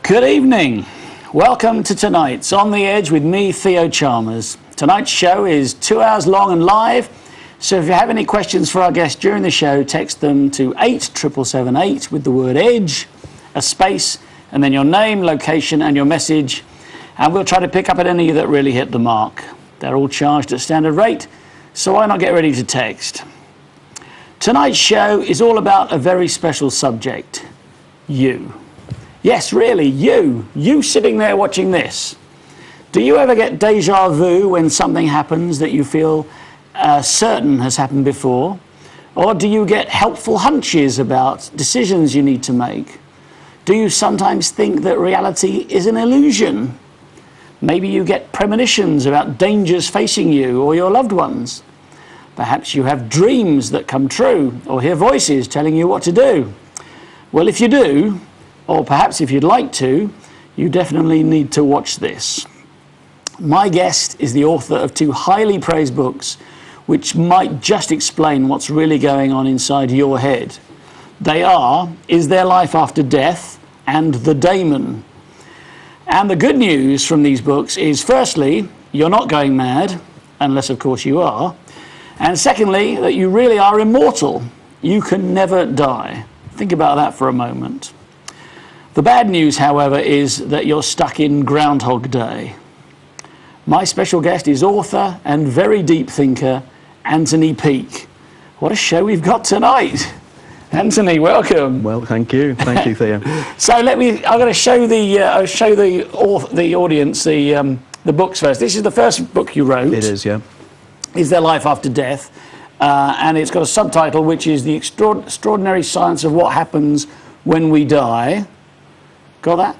Good evening. Welcome to tonight's On the Edge with me, Theo Chalmers. Tonight's show is 2 hours long and live, so if you have any questions for our guests during the show, text them to 87778 with the word EDGE, a space, and then your name, location, and your message, and we'll try to pick up at any that really hit the mark. They're all charged at standard rate, so why not get ready to text? Tonight's show is all about a very special subject, you. Yes, really, you sitting there watching this. Do you ever get déjà vu when something happens that you feel certain has happened before? Or do you get helpful hunches about decisions you need to make? Do you sometimes think that reality is an illusion? Maybe you get premonitions about dangers facing you or your loved ones. Perhaps you have dreams that come true or hear voices telling you what to do. Well, if you do, or perhaps if you'd like to, you definitely need to watch this. My guest is the author of two highly praised books which might just explain what's really going on inside your head. They are Is There Life After Death and The Daemon. And the good news from these books is, firstly, you're not going mad, unless of course you are, and secondly, that you really are immortal. You can never die. Think about that for a moment. The bad news, however, is that you're stuck in Groundhog Day. My special guest is author and very deep thinker, Anthony Peake. What a show we've got tonight. Anthony, welcome. Well, thank you, Theo. So I'm going to show the audience the books first. This is the first book you wrote. It is, yeah. Is There Life After Death? And it's got a subtitle which is The Extraordinary Science of What Happens When We Die. Got that?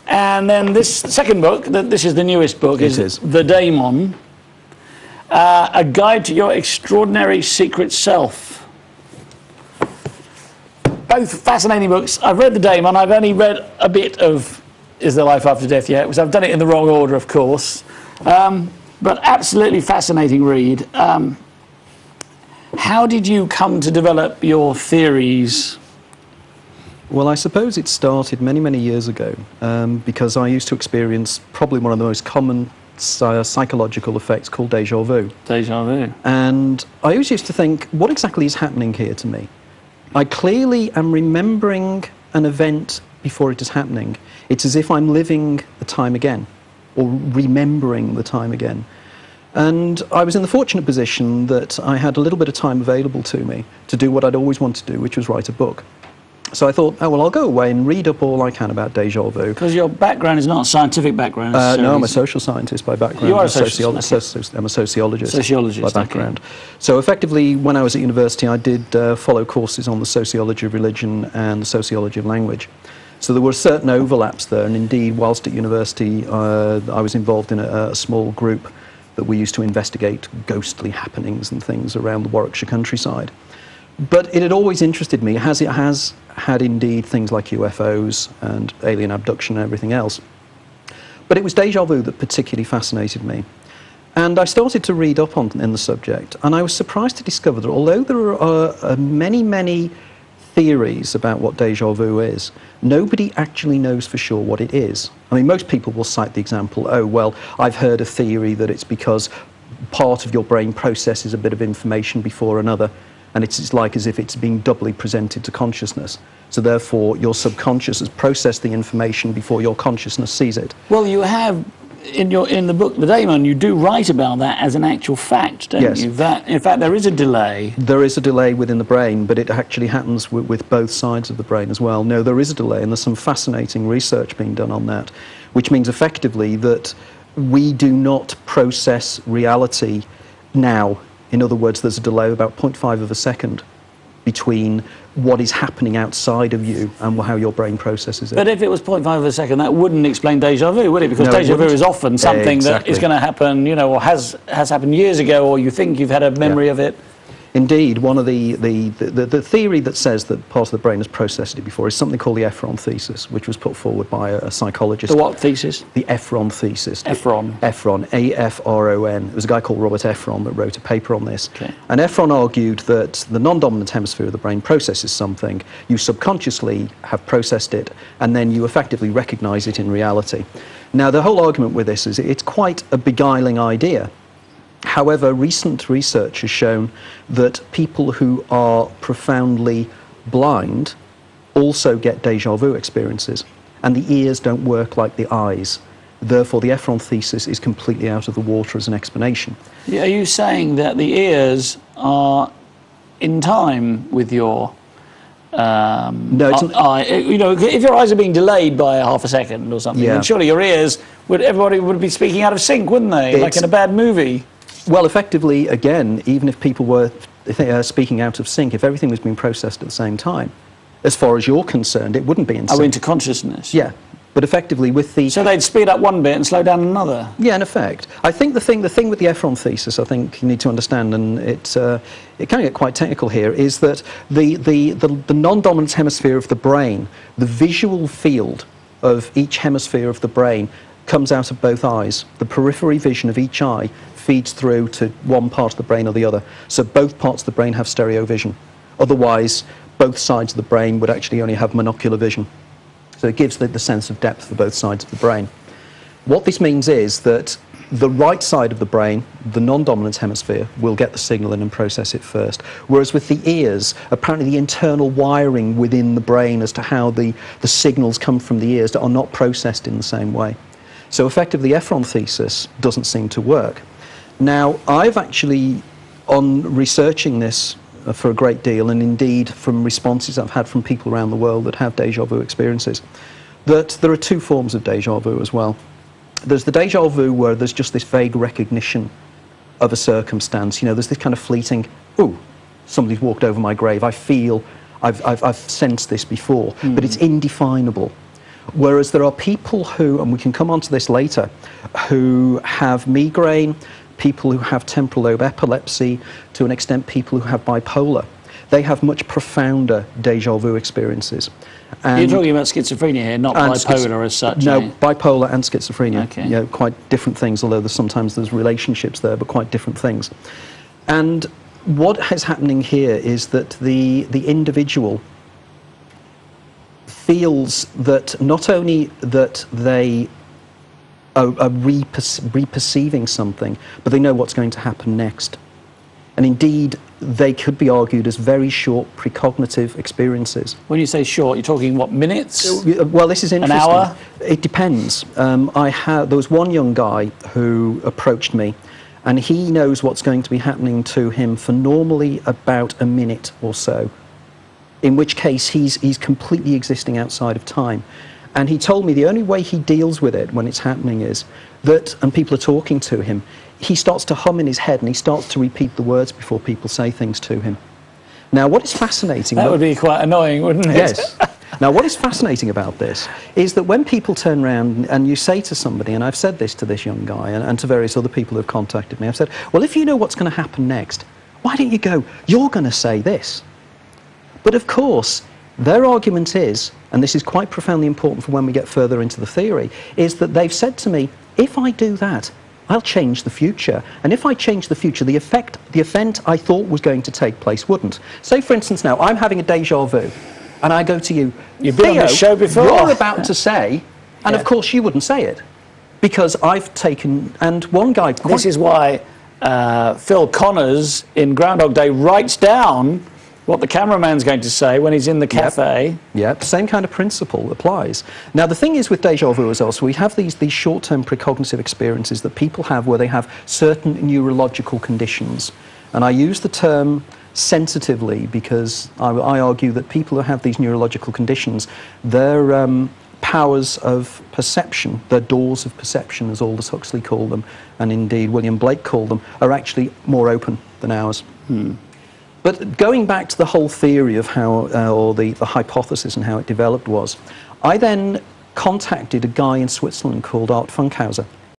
And then this second book, this is the newest book, is The Daemon, A Guide to Your Extraordinary Secret Self. Both fascinating books. I've read The Daemon. I've only read a bit of Is There Life After Death yet, because I've done it in the wrong order, of course. But absolutely fascinating read. How did you come to develop your theories? Well, I suppose it started many, many years ago because I used to experience probably one of the most common psychological effects called déjà vu. Déjà vu. And I always used to think, what exactly is happening here to me? I clearly am remembering an event before it is happening. It's as if I'm living the time again, or remembering the time again. And I was in the fortunate position that I had a little bit of time available to me to do what I'd always wanted to do, which was write a book. So I thought, oh, well, I'll go away and read up all I can about déjà vu. Because your background is not a scientific background. No, I'm a social scientist by background. You are a sociologist. I'm a sociologist. Sociologist by background. Okay. So effectively, when I was at university, I did follow courses on the sociology of religion and the sociology of language. So there were certain overlaps there, and indeed, whilst at university, I was involved in a small group that we used to investigate ghostly happenings and things around the Warwickshire countryside. But it had always interested me, as it has had indeed things like UFOs and alien abduction and everything else. But it was déjà vu that particularly fascinated me. And I started to read up in the subject, and I was surprised to discover that although there are many, many theories about what déjà vu is, nobody actually knows for sure what it is. I mean, most people will cite the example, oh, well, I've heard a theory that it's because part of your brain processes a bit of information before another, and it's like as if it's being doubly presented to consciousness. So therefore, your subconscious has processed the information before your consciousness sees it. Well, you have, in the book, The Daemon, you do write about that as an actual fact, don't you? That, in fact, there is a delay. There is a delay within the brain, but it actually happens with both sides of the brain as well. No, there is a delay, and there's some fascinating research being done on that, which means effectively that we do not process reality now. In other words, there's a delay of about 0.5 of a second between what is happening outside of you and how your brain processes it. But if it was 0.5 of a second, that wouldn't explain déjà vu, would it? Because déjà vu is often something that is going to happen, you know, or has happened years ago, or you think you've had a memory of it. Indeed, one of the theory that says that part of the brain has processed it before is something called the Efron thesis, which was put forward by a psychologist. The what thesis? The Efron thesis. Efron. Efron, A-F-R-O-N. It was a guy called Robert Efron that wrote a paper on this. Okay. And Efron argued that the non-dominant hemisphere of the brain processes something, you subconsciously have processed it, and then you effectively recognize it in reality. Now, the whole argument with this is it's quite a beguiling idea. However, recent research has shown that people who are profoundly blind also get déjà vu experiences, and the ears don't work like the eyes. Therefore, the Efron thesis is completely out of the water as an explanation. Are you saying that the ears are in time with your no, it's eye? You know, if your eyes are being delayed by half a second or something, then surely your ears everybody would be speaking out of sync, wouldn't they? Like in a bad movie. Well, effectively, again, even if people were speaking out of sync, if everything was being processed at the same time, as far as you're concerned, it wouldn't be in sync. Oh, into consciousness. Yeah, but effectively with the... So they'd speed up one bit and slow down another. Yeah, in effect. I think the thing with the Efron thesis, I think you need to understand, and it can get quite technical here, is that the non-dominant hemisphere of the brain, the visual field of each hemisphere of the brain comes out of both eyes. The periphery vision of each eye feeds through to one part of the brain or the other. So both parts of the brain have stereo vision. Otherwise, both sides of the brain would actually only have monocular vision. So it gives the sense of depth for both sides of the brain. What this means is that the right side of the brain, the non-dominant hemisphere, will get the signal in and process it first. Whereas with the ears, apparently the internal wiring within the brain as to how the signals come from the ears are not processed in the same way. So effectively, the Efron thesis doesn't seem to work. Now, I've actually, on researching this for a great deal, and indeed from responses I've had from people around the world that have déjà vu experiences, that there are two forms of déjà vu as well. There's the déjà vu where there's just this vague recognition of a circumstance. You know, there's this kind of fleeting, ooh, somebody's walked over my grave. I feel I've sensed this before, but it's indefinable. Whereas there are people who, and we can come on to this later, who have migraine, people who have temporal lobe epilepsy, to an extent people who have bipolar. They have much profounder déjà vu experiences. And you're talking about schizophrenia here, not bipolar as such. No, bipolar and schizophrenia. Okay. You know, quite different things, although sometimes there's relationships there, but quite different things. And what is happening here is that the individual feels that not only that they are reperceiving something, but they know what's going to happen next. And indeed, they could be argued as very short precognitive experiences. When you say short, you're talking, what, minutes? Well, this is interesting. An hour? It depends. There was one young guy who approached me, and he knows what's going to be happening to him for normally about a minute or so, in which case he's completely existing outside of time. And he told me the only way he deals with it when it's happening is that, and people are talking to him, he starts to hum in his head and he starts to repeat the words before people say things to him. Now, what is fascinating... That would be quite annoying, wouldn't it? Yes. Now, what is fascinating about this is that when people turn around and you say to somebody, and I've said this to this young guy and to various other people who have contacted me, I've said, well, if you know what's going to happen next, why don't you go, you're going to say this? But of course, their argument is, and this is quite profoundly important for when we get further into the theory, is that they've said to me, if I do that, I'll change the future. And if I change the future, the event I thought was going to take place wouldn't. Say, for instance, now, I'm having a déjà vu, and I go to you, you've been on this show before. You're about to say, and of course you wouldn't say it, because I've taken, and one guy... This is why Phil Connors in Groundhog Day writes down what the cameraman's going to say when he's in the cafe. Yep, same kind of principle applies. Now, the thing is with déjà vu as well, so we have these short-term precognitive experiences that people have where they have certain neurological conditions. And I use the term sensitively because I argue that people who have these neurological conditions, their powers of perception, their doors of perception, as Aldous Huxley called them, and indeed William Blake called them, are actually more open than ours. But going back to the whole theory of how, or the hypothesis and how it developed was, I then contacted a guy in Switzerland called Art Funkhauser,